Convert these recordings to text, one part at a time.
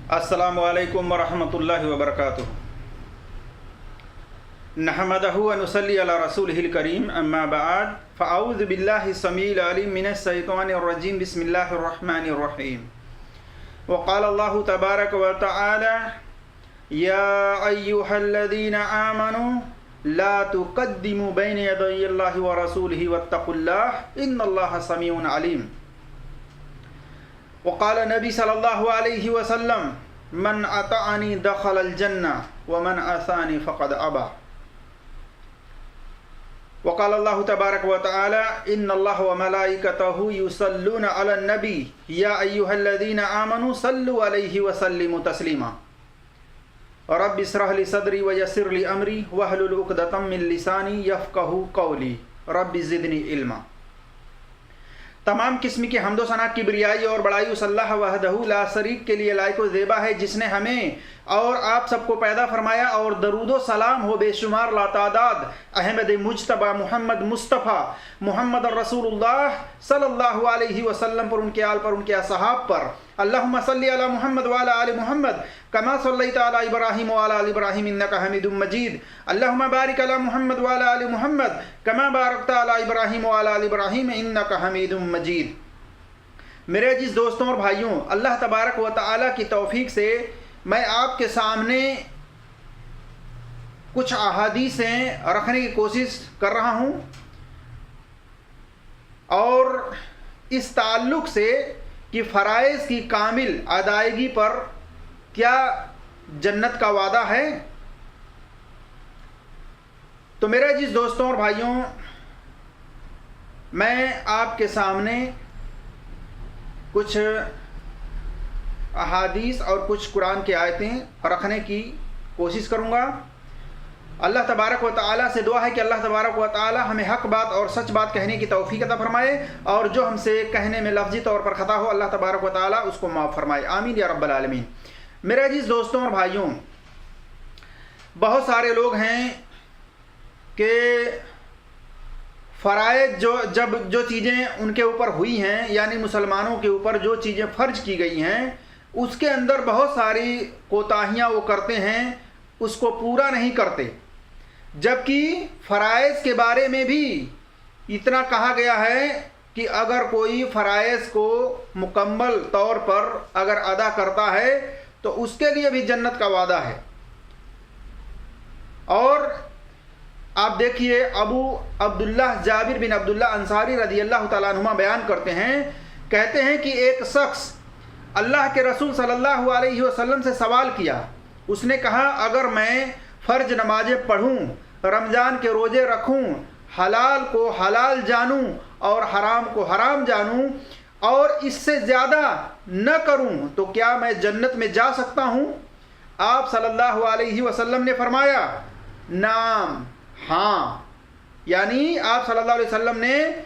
अस्सलामु अलैकुम वरहमतुल्लाहि वबरकातुहू। नहमदहु व नुसल्ली अला रसूलिहिल करीम, अम्मा बअद, फ़अऊज़ु बिल्लाहि समीइल अलीम मिनश शैतानिर रजीम, बिस्मिल्लाहिर रहमानिर रहीम। व क़ाला अल्लाहु तबारक व तआला, या अय्युहल्लज़ीना आमनू ला तुक़द्दिमू बैन यदयिल्लाहि व रसूलिहि वत्तक़ुल्लाह इन्नल्लाहा समीउन अलीम। वक़ाल नबी सल्लल्लाहु अलैहि वसल्लम, मन अताअनी दखलल जन्नह व मन असानी फ़क़द अबा। वक़ाल अल्लाहु तबारक व तआला, इन्नल्लाह व मलाइकतहु युसल्लूना अलन नबी या अय्युहल्लज़ीना आमनू सल्लु अलैहि व सल्लिमू तस्लीमा। रब्बि इश्रह ली सदरी व यस्सिर ली अमरी वहलुल उक़दतम मिन लिसानी यफ़क़हू क़ौली रब्बि ज़िदनी इल्मा। तमाम किस्म की हम्दो सना की बिरियाई और बड़ाई उस अल्लाह वहदहू ला शरीक के लिए लायक व ज़ेबा है, जिसने हमें और आप सबको पैदा फरमाया, और दरूदो सलाम हो बेशुमार लातादाद अहमद मुज्तबा मोहम्मद मुस्तफ़ा मोहम्मद रसूलुल्लाह सल्लल्लाहु अलैहि वसल्लम पर, उनके आल पर, उनके असहाब पर। अल्लाहुम्मा सल्ली अला मुहम्मद व अला आलि मुहम्मद कमा सल्लैता अला इब्राहीम व अला आलि इब्राहीम इन्नका हमीदुम मजीद। अल्लाहुम्मा बारिक अला मुहम्मद व अला आलि मुहम्मद कमा बारकता अला इब्राहीम व अला आलि इब्राहीम इन्नका हमीदुम मजीद। मेरे अजीज दोस्तों और भाइयों, अल्लाह तबारक व तआला की तौफीक से मैं आपके सामने कुछ अहादीसें रखने की कोशिश कर रहा हूँ, और इस ताल्लुक़ से कि फ़राइज़ की कामिल अदायगी पर क्या जन्नत का वादा है। तो मेरे अजीज दोस्तों और भाइयों, मैं आपके सामने कुछ अहादीस और कुछ कुरान की आयतें रखने की कोशिश करूँगा। अल्लाह तबारक व तआला से दुआ है कि अल्लाह तबारक व तआला हमें हक़ बात और सच बात कहने की तौफ़ीक़ अता फरमाए, और जो हमसे कहने में लफ्ज़ी तौर पर ख़ता हो अल्लाह तबारक व तआला उसको माफ़ फरमाए, आमीन या रब्बल आलमीन। मेरे अजीज़ दोस्तों और भाइयों, बहुत सारे लोग हैं कि फ़राइज़ जो चीज़ें उनके ऊपर हुई हैं, यानी मुसलमानों के ऊपर जो चीज़ें फ़र्ज की गई हैं, उसके अंदर बहुत सारी कोताहियाँ वो करते हैं, उसको पूरा नहीं करते। जबकि फ़राइज़ के बारे में भी इतना कहा गया है कि अगर कोई फ़राइज़ को मुकम्मल तौर पर अगर अदा करता है तो उसके लिए भी जन्नत का वादा है। और आप देखिए, अबू अब्दुल्लाह जाबिर बिन अब्दुल्लाह अंसारी रज़ियल्लाहु तआला अन्हुमा बयान करते हैं, कहते हैं कि एक शख्स अल्लाह के रसूल सल्लल्लाहु अलैहि वसल्लम से सवाल किया। उसने कहा, अगर मैं फ़र्ज नमाज़ें पढ़ूँ, रमज़ान के रोज़े रखूँ, हलाल को हलाल जानूँ और हराम को हराम जानूँ, और इससे ज़्यादा न करूँ, तो क्या मैं जन्नत में जा सकता हूँ? आप सल्लल्लाहु अलैहि वसल्लम ने फरमाया, नाम, हाँ। यानी आप सल्लल्लाहु अलैहि वसल्लम ने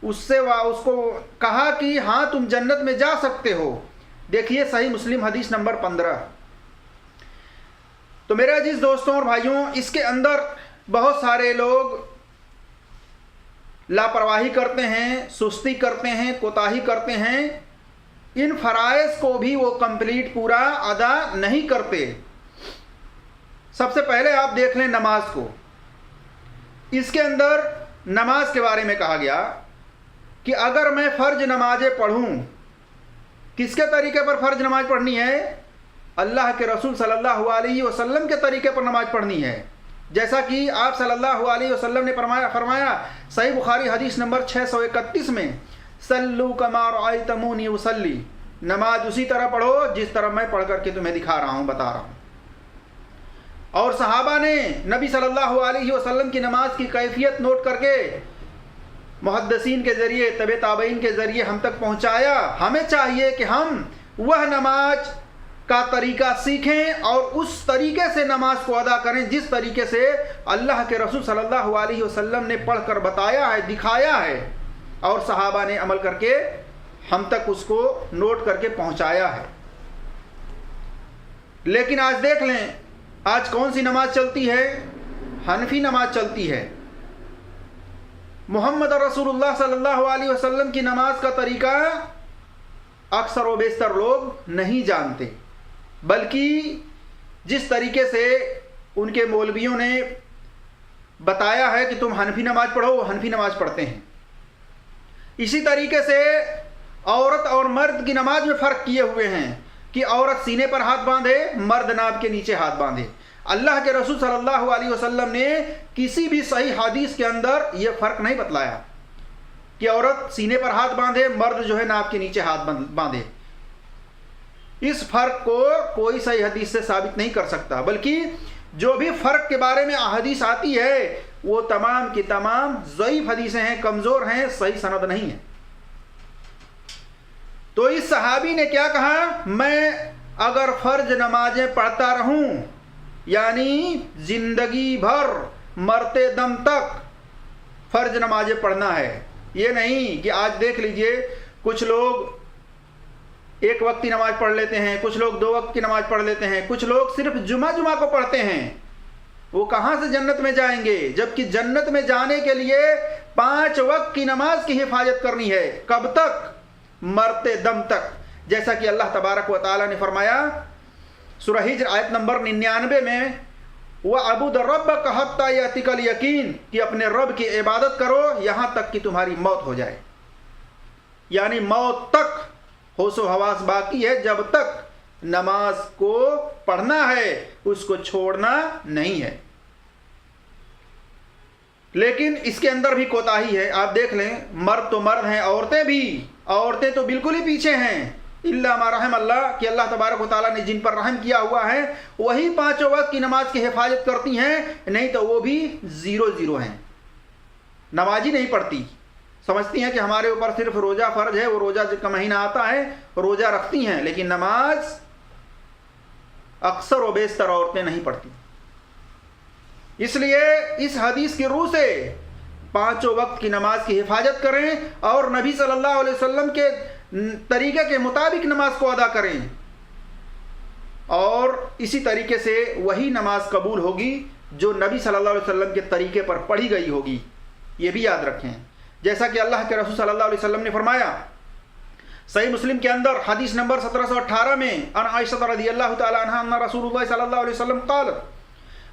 उसको कहा कि हाँ, तुम जन्नत में जा सकते हो। देखिए सही मुस्लिम हदीस नंबर 15। तो मेरे अजीज दोस्तों और भाइयों, इसके अंदर बहुत सारे लोग लापरवाही करते हैं, सुस्ती करते हैं, कोताही करते हैं, इन फ़राइज़ को भी वो कंप्लीट पूरा अदा नहीं करते। सबसे पहले आप देख लें नमाज को। इसके अंदर नमाज के बारे में कहा गया कि अगर मैं फ़र्ज नमाज़ें पढ़ूँ, किसके तरीके पर फ़र्ज नमाज पढ़नी है? अल्लाह के रसूल सल्लल्लाहु अलैहि वसल्लम के तरीके पर नमाज पढ़नी है। जैसा कि आप सल्लल्लाहु अलैहि वसल्लम ने फरमाया सही बुखारी हदीस नंबर 631 में, सल्लू कमा रअयतमूनी उसल्ली, नमाज उसी तरह पढ़ो जिस तरह मैं पढ़ करके तुम्हें दिखा रहा हूँ, बता रहा हूँ। और सहाबा ने नबी सल्लल्लाहु अलैहि वसल्लम की नमाज की कैफियत नोट करके मुहद्दिसीन के ज़रिए, तबे ताबईन के ज़रिए हम तक पहुँचाया। हमें चाहिए कि हम वह नमाज का तरीका सीखें और उस तरीके से नमाज को अदा करें जिस तरीके से अल्लाह के रसूल सल्लल्लाहु अलैहि वसल्लम ने पढ़कर बताया है, दिखाया है, और सहाबा ने अमल करके हम तक उसको नोट करके पहुँचाया है। लेकिन आज देख लें, आज कौन सी नमाज चलती है? हनफी नमाज चलती है। मोहम्मद रसूलुल्लाह सल्लल्लाहु अलैहि वसल्लम की नमाज का तरीका अक्सर व बेशतर लोग नहीं जानते। बल्कि जिस तरीके से उनके मौलवियों ने बताया है कि तुम हनफी नमाज पढ़ो, वो हनफी नमाज पढ़ते हैं। इसी तरीके से औरत और मर्द की नमाज में फ़र्क किए हुए हैं कि औरत सीने पर हाथ बांधे, मर्द नाभ के नीचे हाथ बांधे। अल्लाह के रसूल सल्लल्लाहु अलैहि वसल्लम ने किसी भी सही हदीस के अंदर ये फ़र्क नहीं बतलाया कि औरत सीने पर हाथ बांधे, मर्द जो है नाभ के नीचे हाथ बांधे। इस फ़र्क को कोई सही हदीस से साबित नहीं कर सकता, बल्कि जो भी फ़र्क के बारे में हदीस आती है वो तमाम की तमाम ज़ईफ़ हदीसें हैं, कमज़ोर हैं, सही सनद नहीं है। तो इस सहाबी ने क्या कहा, मैं अगर फ़र्ज नमाजें पढ़ता रहूं, यानी ज़िंदगी भर मरते दम तक फ़र्ज नमाजें पढ़ना है। ये नहीं कि आज देख लीजिए कुछ लोग एक वक्त की नमाज पढ़ लेते हैं, कुछ लोग 2 वक्त की नमाज पढ़ लेते हैं, कुछ लोग सिर्फ जुमा को पढ़ते हैं। वो कहाँ से जन्नत में जाएंगे, जबकि जन्नत में जाने के लिए 5 वक्त की नमाज की हिफाजत करनी है। कब तक? मरते दम तक। जैसा कि अल्लाह तबारक व तआला ने फरमाया सूरह हिज्र आयत नंबर 99 में, वअबुद रब्बक हत्ता यातिकल यकीन, कि अपने रब की इबादत करो यहाँ तक कि तुम्हारी मौत हो जाए। यानी मौत तक होशो हवास बाकी है, जब तक नमाज को पढ़ना है, उसको छोड़ना नहीं है। लेकिन इसके अंदर भी कोताही है। आप देख लें, मर्द तो मर्द हैं, औरतें तो बिल्कुल ही पीछे हैं। इल्ला मा रहम अल्लाह, कि अल्लाह तबारक व तआला ने जिन पर रहम किया हुआ है वही 5 वक्त की नमाज की हिफाजत करती हैं, नहीं तो वो भी 0 हैं, नमाज ही नहीं पढ़ती। समझती हैं कि हमारे ऊपर सिर्फ रोज़ा फ़र्ज है, वो रोज़ा का महीना आता है, रोज़ा रखती हैं, लेकिन नमाज अक्सर व बेशतर औरतें नहीं पढ़ती। इसलिए इस हदीस की रूह से 5 वक्त की नमाज की हिफाजत करें और नबी सल्लल्लाहु अलैहि वसल्लम के तरीके के मुताबिक नमाज को अदा करें, और इसी तरीके से वही नमाज कबूल होगी जो नबी सल्लल्लाहु अलैहि वसल्लम के तरीके पर पढ़ी गई होगी। ये भी याद रखें। जैसा कि अल्लाह के रसूल सल्लल्लाहु अलैहि वसल्लम ने फरमाया सही मुस्लिम के अंदर हदीस नंबर 1718 में, अन आयशा रज़ियल्लाहु तआला अन्हा अन्ना रसूलुल्लाह सल्लल्लाहु अलैहि वसल्लम क़ाल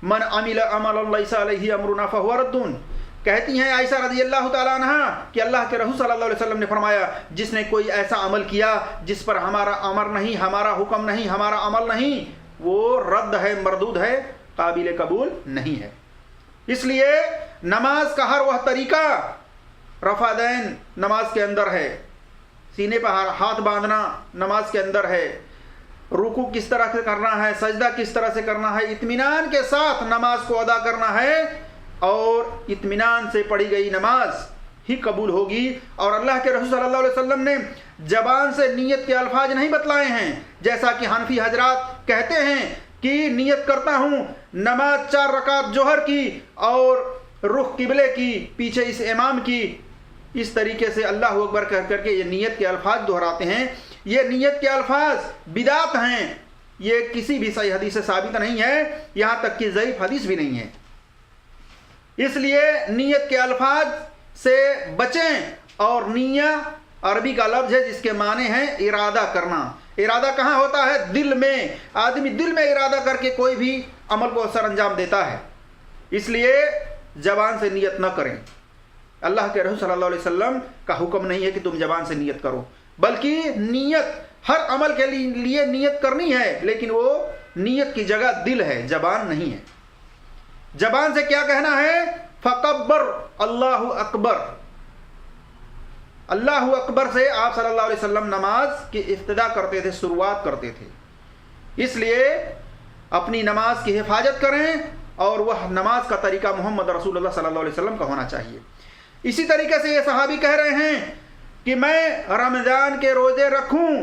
मन अमिल अमलन लैसा अलैहि अमरुना फहुव रद्दुन। कहती हैं आयशा रज़ियल्लाहु तआला अन्हा कि अल्लाह के रसूल सल्लल्लाहु अलैहि वसल्लम ने फरमाया, जिसने कोई ऐसा अमल किया जिस पर हमारा अमर नहीं, हमारा हुक्म नहीं, हमारा अमल नहीं, वो रद्द है, मरदूद है, काबिल कबूल नहीं है। इसलिए नमाज का हर वह तरीका रफ़ादैन नमाज के अंदर है, सीने पर हाथ बांधना नमाज के अंदर है, रुकू किस तरह से करना है, सजदा किस तरह से करना है, इत्मीनान के साथ नमाज को अदा करना है, और इत्मीनान से पढ़ी गई नमाज ही कबूल होगी। और अल्लाह के रसूल सल्लल्लाहु अलैहि वसल्लम ने ज़बान से नियत के अल्फाज नहीं बतलाए हैं, जैसा कि हनफी हजरात कहते हैं कि नियत करता हूँ नमाज 4 रकात जोहर की और रुख किबले की, पीछे इस इमाम की। इस तरीके से अल्लाह अकबर कह करके ये नियत के अल्फाज दोहराते हैं। ये नियत के अल्फाज बिदात हैं, ये किसी भी सही हदीस से साबित नहीं है, यहाँ तक कि ज़ईफ़ हदीस भी नहीं है। इसलिए नियत के अल्फाज से बचें। और निया अरबी का लफ्ज़ है जिसके माने हैं इरादा करना। इरादा कहाँ होता है? दिल में। आदमी दिल में इरादा करके कोई भी अमल को सर अंजाम देता है। इसलिए ज़बान से नियत न करें। अल्लाह के रसूल सल्लल्लाहु अलैहि वसल्लम का हुक्म नहीं है कि तुम ज़बान से नियत करो, बल्कि नियत हर अमल के लिए नियत करनी है, लेकिन वो नियत की जगह दिल है, ज़बान नहीं है। ज़बान से क्या कहना है? फ़कब्बर अल्लाहु अकबर। अल्लाहु अकबर से आप सल्लल्लाहु अलैहि वसल्लम नमाज की इब्तिदा करते थे, शुरुआत करते थे। इसलिए अपनी नमाज की हिफाजत करें और वह नमाज का तरीका मोहम्मद रसूलुल्लाह सल्लल्लाहु अलैहि वसल्लम का होना चाहिए। इसी तरीके से ये सहाबी कह रहे हैं कि मैं रमज़ान के रोज़े रखूं।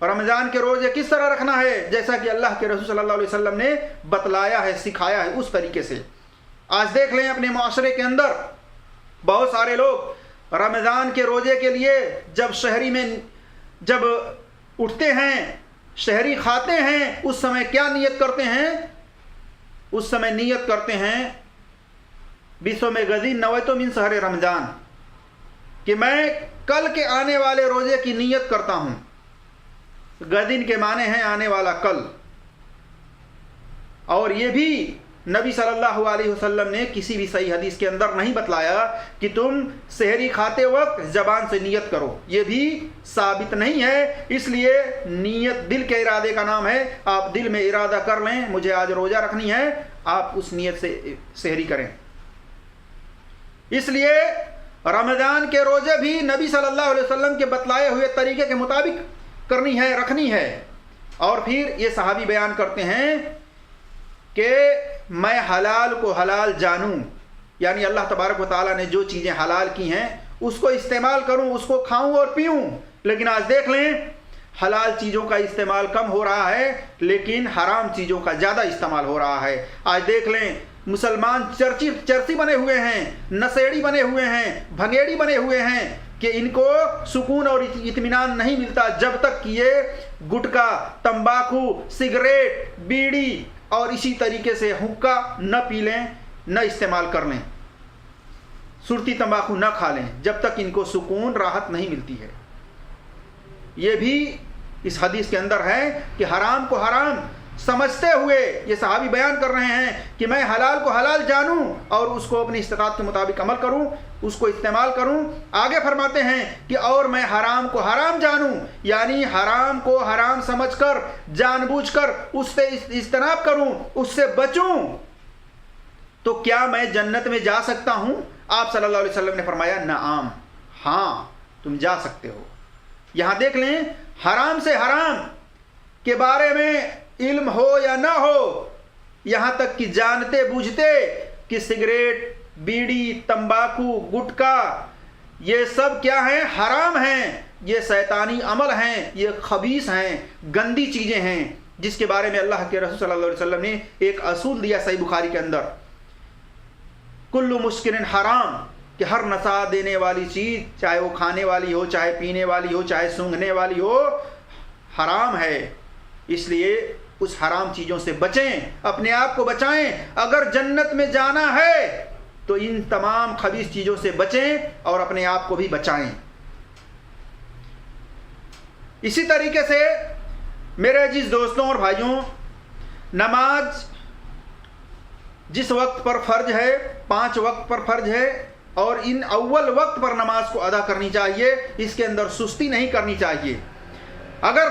रमज़ान के रोज़े किस तरह रखना है? जैसा कि अल्लाह के रसूल सल्लल्लाहु अलैहि वसल्लम ने बतलाया है, सिखाया है, उस तरीके से। आज देख लें अपने माशरे के अंदर बहुत सारे लोग रमज़ान के रोज़े के लिए जब शहरी में जब उठते हैं, शहरी खाते हैं, उस समय क्या नियत करते हैं? उस समय नियत करते हैं बिस्म गज़ीन नवैतो मिन शहर रमज़ान, कि मैं कल के आने वाले रोज़े की नियत करता हूँ। गदीन के माने हैं आने वाला कल, और ये भी नबी सल्लल्लाहु अलैहि वसल्लम ने किसी भी सही हदीस के अंदर नहीं बतलाया कि तुम सहरी खाते वक्त ज़बान से नियत करो, ये भी साबित नहीं है। इसलिए नियत दिल के इरादे का नाम है। आप दिल में इरादा कर लें मुझे आज रोज़ा रखनी है, आप उस नियत से सहरी करें। इसलिए रमज़ान के रोज़े भी नबी सल्लल्लाहु अलैहि वसल्लम के बतलाए हुए तरीके के मुताबिक करनी है, रखनी है। और फिर ये सहाबी बयान करते हैं कि मैं हलाल को हलाल जानूं, यानी अल्लाह तबारक व तआला ने जो चीज़ें हलाल की हैं उसको इस्तेमाल करूं, उसको खाऊं और पीऊं। लेकिन आज देख लें हलाल चीज़ों का इस्तेमाल कम हो रहा है, लेकिन हराम चीज़ों का ज़्यादा इस्तेमाल हो रहा है। आज देख लें मुसलमान चर्ची बने हुए हैं, नशेड़ी बने हुए हैं, भंगेड़ी बने हुए हैं कि इनको सुकून और इत्मीनान नहीं मिलता जब तक कि ये गुटखा, तंबाकू, सिगरेट, बीड़ी और इसी तरीके से हुक्का न पी लें, न इस्तेमाल कर लें, सुरती तंबाकू न खा लें, जब तक इनको सुकून राहत नहीं मिलती है। ये भी इस हदीस के अंदर है कि हराम को हराम समझते हुए ये सहाबी बयान कर रहे हैं कि मैं हलाल को हलाल जानूं और उसको अपनी इस्तिताअत के मुताबिक अमल करूं, उसको इस्तेमाल करूं। आगे फरमाते हैं कि और मैं हराम को हराम जानूं, यानी हराम को हराम समझकर जानबूझकर उससे इज्तनाब करूं, उससे बचूं, तो क्या मैं जन्नत में जा सकता हूं? आप सल्लल्लाहु अलैहि वसल्लम ने फरमाया नआम, हाँ तुम जा सकते हो। यहां देख लें हराम से हराम के बारे में इल्म हो या ना हो, यहाँ तक कि जानते बूझते कि सिगरेट, बीड़ी, तंबाकू, गुटखा ये सब क्या हैं? हराम हैं, ये शैतानी अमल हैं, ये खबीस हैं, गंदी चीज़ें हैं, जिसके बारे में अल्लाह के रसूल सल्लल्लाहु अलैहि वसल्लम ने एक असूल दिया सही बुखारी के अंदर, कुल्लु मुस्किरिन हराम, कि हर नशा देने वाली चीज़ चाहे वो खाने वाली हो, चाहे पीने वाली हो, चाहे सूंघने वाली हो, हराम है। इसलिए उस हराम चीज़ों से बचें, अपने आप को बचाएं। अगर जन्नत में जाना है तो इन तमाम खबीस चीज़ों से बचें और अपने आप को भी बचाएं। इसी तरीके से मेरे अजीज दोस्तों और भाइयों, नमाज जिस वक्त पर फ़र्ज है, 5 वक्त पर फ़र्ज है और इन अव्वल वक्त पर नमाज को अदा करनी चाहिए, इसके अंदर सुस्ती नहीं करनी चाहिए। अगर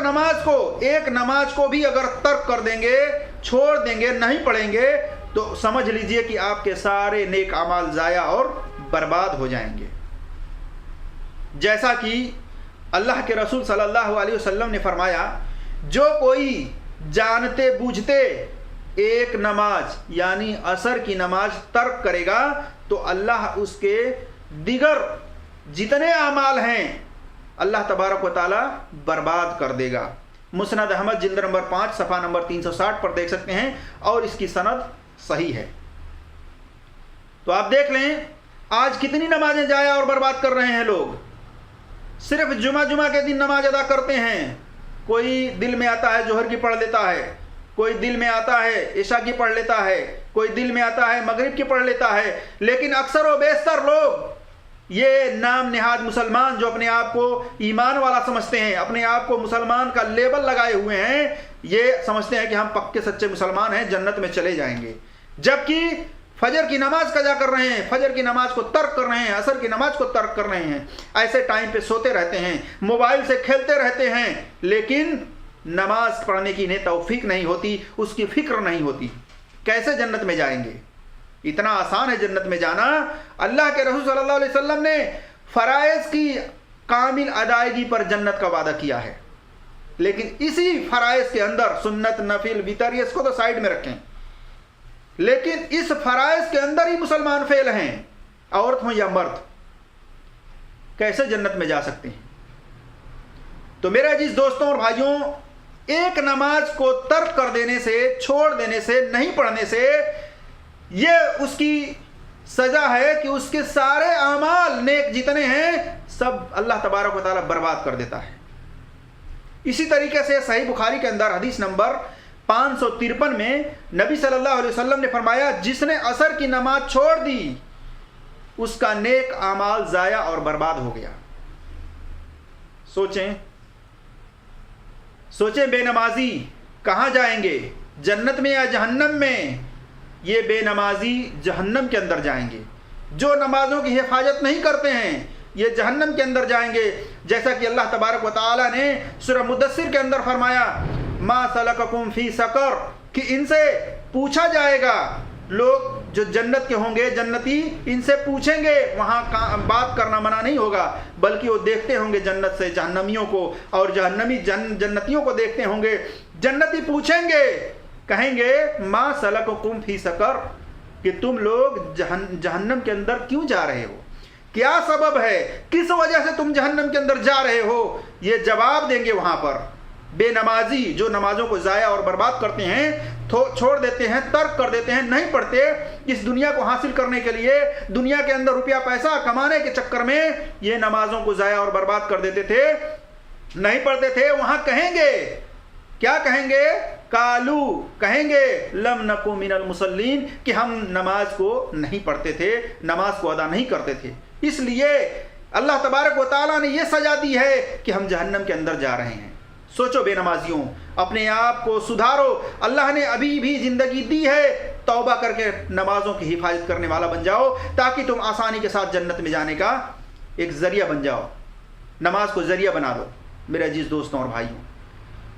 एक नमाज को भी अगर तर्क कर देंगे, छोड़ देंगे, नहीं पढ़ेंगे, तो समझ लीजिए कि आपके सारे नेक अमाल ज़ाया और बर्बाद हो जाएंगे। जैसा कि अल्लाह के रसूल सल्लल्लाहु अलैहि वसल्लम ने फरमाया, जो कोई जानते बूझते एक नमाज यानी असर की नमाज तर्क करेगा तो अल्लाह उसके दिगर जितने अमाल हैं अल्लाह तबारक व ताला बर्बाद कर देगा। मुस्नद अहमद जिल्द नंबर 5 सफ़ा नंबर 360 पर देख सकते हैं और इसकी सनद सही है। तो आप देख लें आज कितनी नमाजें जाया और बर्बाद कर रहे हैं लोग। सिर्फ जुमा के दिन नमाज अदा करते हैं, कोई दिल में आता है जोहर की पढ़ लेता है, कोई दिल में आता है इशा की पढ़ लेता है, कोई दिल में आता है मगरिब की पढ़ लेता है, लेकिन अक्सर व बेशतर लोग ये नाम निहाद मुसलमान जो अपने आप को ईमान वाला समझते हैं, अपने आप को मुसलमान का लेबल लगाए हुए हैं, ये समझते हैं कि हम पक्के सच्चे मुसलमान हैं, जन्नत में चले जाएंगे, जबकि फजर की नमाज कज़ा कर रहे हैं, फजर की नमाज को तर्क कर रहे हैं, असर की नमाज को तर्क कर रहे हैं, ऐसे टाइम पे सोते रहते हैं, मोबाइल से खेलते रहते हैं, लेकिन नमाज पढ़ने की इन्हें तौफीक नहीं होती, उसकी फिक्र नहीं होती। कैसे जन्नत में जाएंगे? इतना आसान है जन्नत में जाना। अल्लाह के रसूल सल्लल्लाहु अलैहि वसल्लम ने फ़राइज़ की कामिल अदायगी पर जन्नत का वादा किया है, लेकिन इसी फ़राइज़ के अंदर सुन्नत, नफिल, वितर इसको तो साइड में रखें, लेकिन इस फ़राइज़ के अंदर ही मुसलमान फेल हैं, औरत हो या मर्द, कैसे जन्नत में जा सकते हैं? तो मेरे अजीज दोस्तों और भाइयों, एक नमाज को तर्क कर देने से, छोड़ देने से, नहीं पढ़ने से ये उसकी सज़ा है कि उसके सारे आमाल नेक जितने हैं सब अल्लाह तबारक व तआला बर्बाद कर देता है। इसी तरीके से सही बुखारी के अंदर हदीस नंबर 553 में नबी सल्लल्लाहु अलैहि वसल्लम ने फरमाया, जिसने असर की नमाज छोड़ दी उसका नेक आमाल ज़ाया और बर्बाद हो गया। सोचें बेनमाजी कहाँ जाएंगे? जन्नत में या जहन्नम में, ये बेनमाजी जहन्नम के अंदर जाएंगे। जो नमाजों की हिफाजत नहीं करते हैं ये जहन्नम के अंदर जाएंगे। जैसा कि अल्लाह तबारक व तआला ने सूरह मुद्दस्सिर के अंदर फरमाया, मा सलककुम फी सकर, कि इनसे पूछा जाएगा, लोग जो जन्नत के होंगे, जन्नती, इनसे पूछेंगे। वहाँ बात करना मना नहीं होगा, बल्कि वो देखते होंगे जन्नत से जहन्नमियों को, और जहन्नमी जन्नतियों को देखते होंगे। जन्नती पूछेंगे, कहेंगे मा सलककुम फी सकर, कि तुम लोग जहन्नम के अंदर क्यों जा रहे हो, क्या सबब है, किस वजह से तुम जहन्नम के अंदर जा रहे हो। ये जवाब देंगे वहाँ पर। बेनमाजी जो नमाजों को ज़ाया और बर्बाद करते हैं, छोड़ देते हैं, तर्क कर देते हैं, नहीं पढ़ते, इस दुनिया को हासिल करने के लिए, दुनिया के अंदर रुपया पैसा कमाने के चक्कर में ये नमाजों को ज़ाया और बर्बाद कर देते थे, नहीं पढ़ते थे। वहाँ कहेंगे, क्या कहेंगे, कालू, कहेंगे लम नकु मिनल मुसल्लीन, कि हम नमाज को नहीं पढ़ते थे, नमाज को अदा नहीं करते थे। इसलिए अल्लाह तबारक व तआला ने यह सजा दी है कि हम जहन्नम के अंदर जा रहे हैं। सोचो बेनमाजियों, अपने आप को सुधारो। अल्लाह ने अभी भी ज़िंदगी दी है, तौबा करके नमाजों की हिफाजत करने वाला बन जाओ, ताकि तुम आसानी के साथ जन्नत में जाने का एक ज़रिया बन जाओ। नमाज को ज़रिया बना दो मेरे अजीज़ दोस्तों और भाइयों।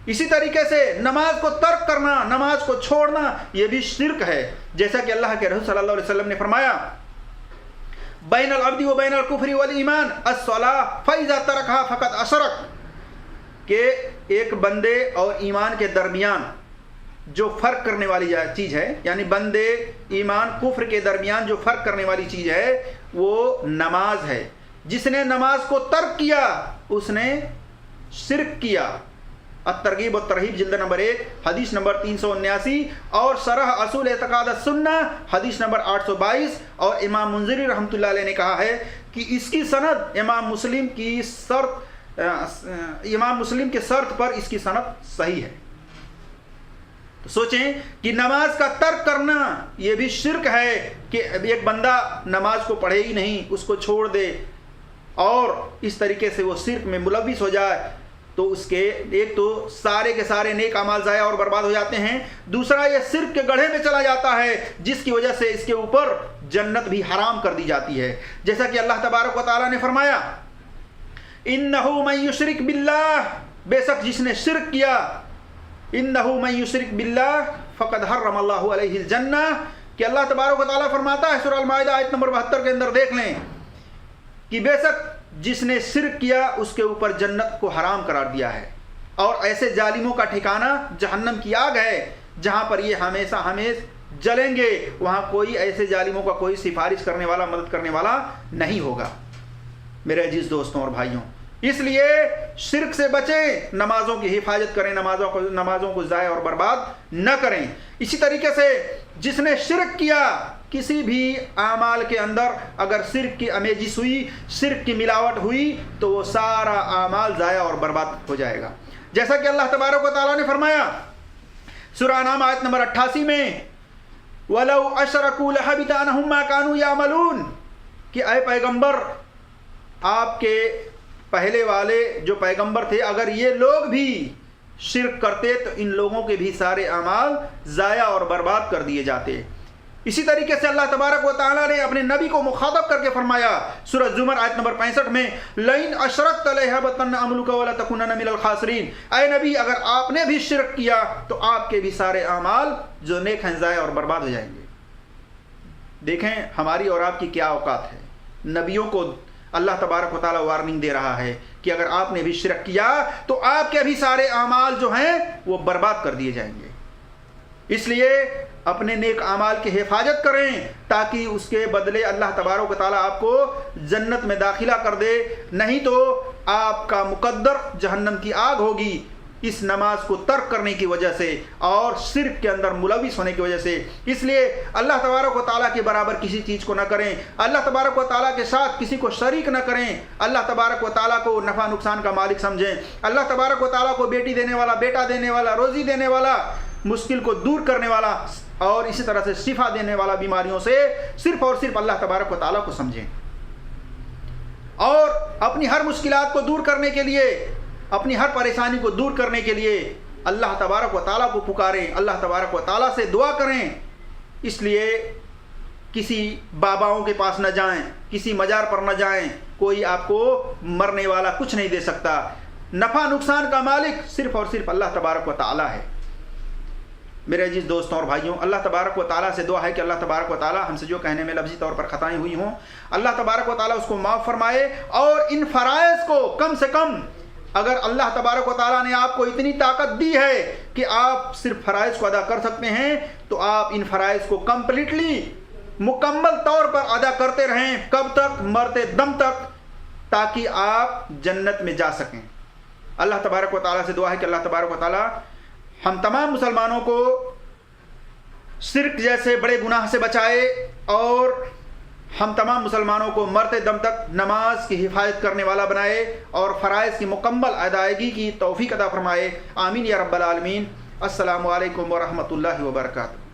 इसी तरीके से नमाज को तर्क करना, नमाज को छोड़ना, यह भी शिर्क है। जैसा कि अल्लाह के रसूल सल्लल्लाहु अलैहि वसल्लम ने फरमाया, बैनल अब्दी व बैनल कुफ्री वल ईमान अस्सलाह फइज़ा तरकहा फ़क़द अशरक, के एक बंदे और ईमान के दरमियान जो फ़र्क करने वाली चीज़ है, यानी बंदे ईमान कुफ्र के दरमियान जो फ़र्क करने वाली चीज़ है वो नमाज है। जिसने नमाज को तर्क किया उसने शिर्क किया। अत-तरगीब व तरहीब जिल्द नंबर 1 हदीस नंबर 379 और शरह असूल एतकाद सुन्नह हदीस नंबर 822। और इमाम मुंज़िरी रहमतुल्लाह अलैह ने कहा है कि इसकी सनद इमाम मुस्लिम के शर्त पर इसकी सनद सही है। तो सोचें कि नमाज का तर्क करना ये भी शिर्क है, कि एक बंदा नमाज को पढ़े ही नहीं, उसको छोड़ दे और इस तरीके से वो शिर्क में मुलव्विस हो जाए, तो उसके एक तो सारे के सारे नेक अमाल ज़ाया और बर्बाद हो जाते हैं, दूसरा ये शिर्क के गड्ढे में चला जाता है, जिसकी वजह से इसके ऊपर जन्नत भी हराम कर दी जाती है। जैसा कि अल्लाह तबारक व तआला ने फरमाया, इन्नहु मन युशरिक बिल्लाह, बेशक जिसने शिर्क किया, इन्नहु मन युशरिक बिल्लाह फ़क़द हर्रमल्लाहु अलैहिल जन्नह, कि अल्लाह तबारक व तआला फरमाता है सूरह अल-माइदा आयत नंबर 72 के अंदर, देख लें कि बेशक जिसने शिर्क किया उसके ऊपर जन्नत को हराम करार दिया है, और ऐसे जालिमों का ठिकाना जहन्नम की आग है, जहाँ पर ये हमेशा हमेशा जलेंगे। वहाँ कोई ऐसे जालिमों का कोई सिफारिश करने वाला, मदद करने वाला नहीं होगा मेरे अजीज़ दोस्तों और भाइयों। इसलिए शिर्क से बचें, नमाजों की हिफाजत करें, नमाजों को ज़ाया और बर्बाद न करें। इसी तरीके से जिसने शिर्क किया, किसी भी आमाल के अंदर अगर शिर्क की अमेजिश हुई, शिर्क की मिलावट हुई, तो वो सारा आमाल ज़ाया और बर्बाद हो जाएगा। जैसा कि अल्लाह तबारक व तआला ने फरमाया सूरह अनाम आयत नंबर 88 में, वलौ अशरकू लहबिता अन्हुम मा कानू यामलून, कि ऐ पैगंबर, आपके पहले वाले जो पैगंबर थे, अगर ये लोग भी शिर्क करते तो इन लोगों के भी सारे अमाल ज़ाया और बर्बाद कर दिए जाते। इसी तरीके से अल्लाह तबारक व तआला ने अपने नबी को मुखातब करके फरमाया सूरह ज़ुमर आयत नंबर 65 में, लइन अशरकत लयहबतन्न अमलुका वला तकुनन्ना मिनल खासिरीन, ऐ नबी अगर आपने भी शिर्क किया तो आपके भी सारे अमाल जो नेक हैं ज़ाया और बर्बाद हो जाएंगे। देखें हमारी और आपकी क्या औकात है। नबियों को अल्लाह तबारक व तआला वार्निंग दे रहा है कि अगर आपने भी शिर्क किया तो आपके भी सारे अमाल जो हैं वो बर्बाद कर दिए जाएंगे। इसलिए अपने नेक अमाल की हिफाजत करें, ताकि उसके बदले अल्लाह तबारक व तआला आपको जन्नत में दाखिला कर दे, नहीं तो आपका मुकद्दर जहन्नम की आग होगी, इस नमाज को तर्क करने की वजह से और शिर्क के अंदर मुलविस होने की वजह से। इसलिए अल्लाह तबारक व तआला के बराबर किसी चीज़ को न करें, अल्लाह तबारक व तआला के साथ किसी को शरीक न करें, अल्लाह तबारक व तआला को नफ़ा नुकसान का मालिक समझें, अल्लाह तबारक व तआला को बेटी देने वाला, बेटा देने वाला, रोज़ी देने वाला, मुश्किल को दूर करने वाला और इसी तरह से शिफा देने वाला बीमारियों से सिर्फ और सिर्फ अल्लाह तबारक व तआला को समझें। और अपनी हर मुश्किलात को दूर करने के लिए, अपनी हर परेशानी को दूर करने के लिए اللہ تبارک و تعالیٰ کو پکاریں، اللہ تبارک و تعالیٰ سے دعا کریں. اس لیے کسی باباؤں کے پاس نہ جائیں، کسی مزار پر نہ جائیں. کوئی آپ کو مرنے والا کچھ نہیں دے سکتا. نفع نقصان کا مالک صرف اور صرف اللہ تبارک و تعالیٰ ہے. میرے عزیز دوستوں اور بھائیوں، اللہ تبارک و تعالیٰ سے دعا ہے کہ اللہ تبارک و تعالیٰ ہم سے جو کہنے میں لفظی طور پر خطائیں ہوئی ہوں، اللہ تبارک و تعالیٰ اس کو معاف فرمائے. اور ان فرائض کو کم سے کم، اگر اللہ تبارک و تعالیٰ نے آپ کو اتنی طاقت دی ہے کہ آپ صرف فرائض کو ادا کر سکتے ہیں، تو آپ ان فرائض کو کمپلیٹلی مکمل طور پر ادا کرتے رہیں. کب تک؟ مرتے دم تک، تاکہ آپ جنت میں جا سکیں. اللہ تبارک و تعالیٰ سے دعا ہے کہ اللہ تبارک و تعالیٰ ہم تمام مسلمانوں کو شرک جیسے بڑے گناہ سے بچائے، اور ہم تمام مسلمانوں کو مرتے دم تک نماز کی حفاظت کرنے والا بنائے، اور فرائض کی مکمل ادائیگی کی توفیق عطا فرمائے. آمین یا رب العالمین. السلام علیکم ورحمۃ اللہ وبرکاتہ.